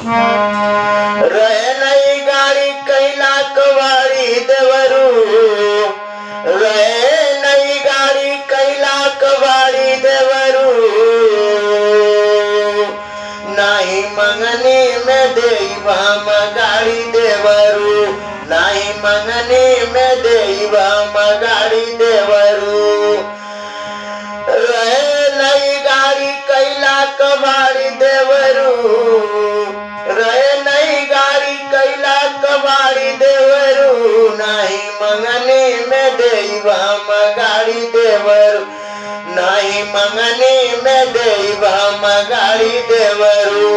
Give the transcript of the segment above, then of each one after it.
रहे नहीं गाड़ी कैला कवाड़ी देवरू, रहे नहीं गाड़ी कैला कवाड़ी देवरू, नाही मंगनी में देवा गाड़ी देवरू, नाही मंगनी में देवा गाड़ी देवरू, रहे नहीं गाड़ी कैला कबाड़ी देवरू, रहे नहीं गाड़ी कैला कबाड़ी देवरू, नाही मंगनी में देवा गाड़ी देवरू, नाही मंगनी में देवा गाड़ी देवरू।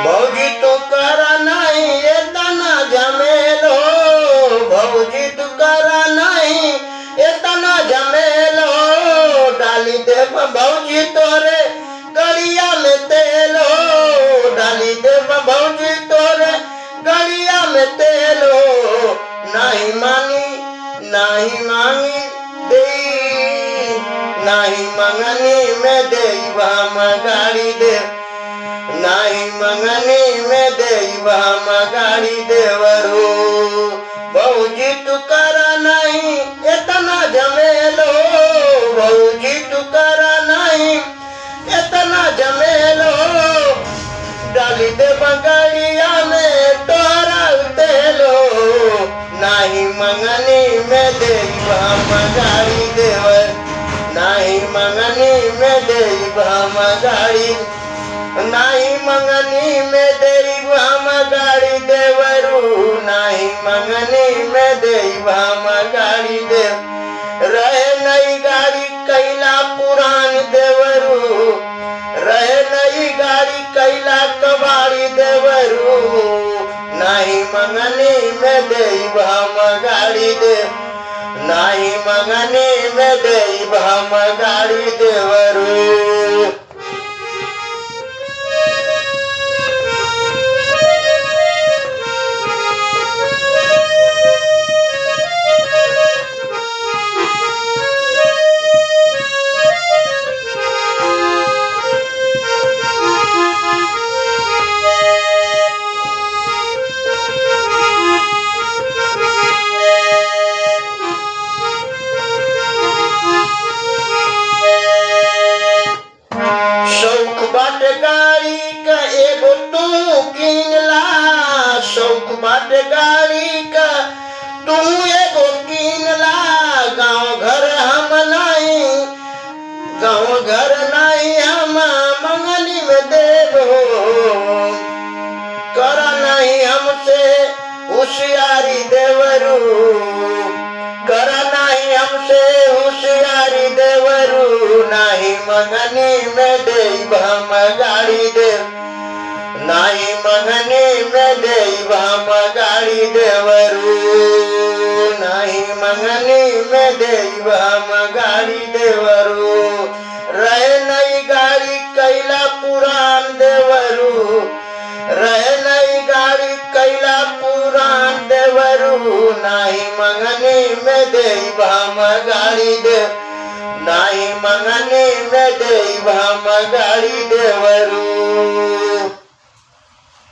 भौजी तू करा नहीं ये तना झमेलो, भौजी तू करा नहीं ये तना झमेलो, डाली दे भौजी तोरे गलिया में तेलो, डाली दे भौजी तोरे गलिया में तेलो, नहीं मांगी नहीं मांगी दे, नहीं मंगनी में देवा गाड़ी दे, नाही मंगनी में देवा गाड़ी देवरू, भौजी तू करा नहीं इतना झमेलो, भौजी तू करा नहीं इतना झमेलो, डाली दे बगड़िया में तोरा तेलो, नाही मंगनी में देवा गाड़ी देवर, नाही मंगनी में देवा गाड़ी, नाही मंगनी में देवा गाड़ी देवरू, नाही मंगनी में देवा गाड़ी देव, रहे नई गाड़ी कैला पुरान देवरू, रहे नई गाड़ी कैला कबाड़ी देवरू, नाही मंगनी में देवा गाड़ी देव, नाही मंगनी में देवा गाड़ी देवरू। शौक बाट गाड़ी का एगो तू किनला, शौक बाट गाड़ी का तू एगो किनला, गाँव घर हम नहीं, गाँव घर नहीं हम मंगनी में देवो, करा नहीं हमसे होशियारी देवरू, करा नहीं हमसे होशियारी देवरू, नाही मंगनी में देवा गाड़ी देव, नाही मंगनी में देवा गाड़ी देवरू, नाही मंगनी में देवा गाड़ी देवरू, रहे नई गाड़ी कैला पुरान देवरू, रहे नई गाड़ी कैला पुरान देवरू, नाही मंगनी में देवा गाड़ी देव, नाही मंगनी में देवा गाड़ी देवरू।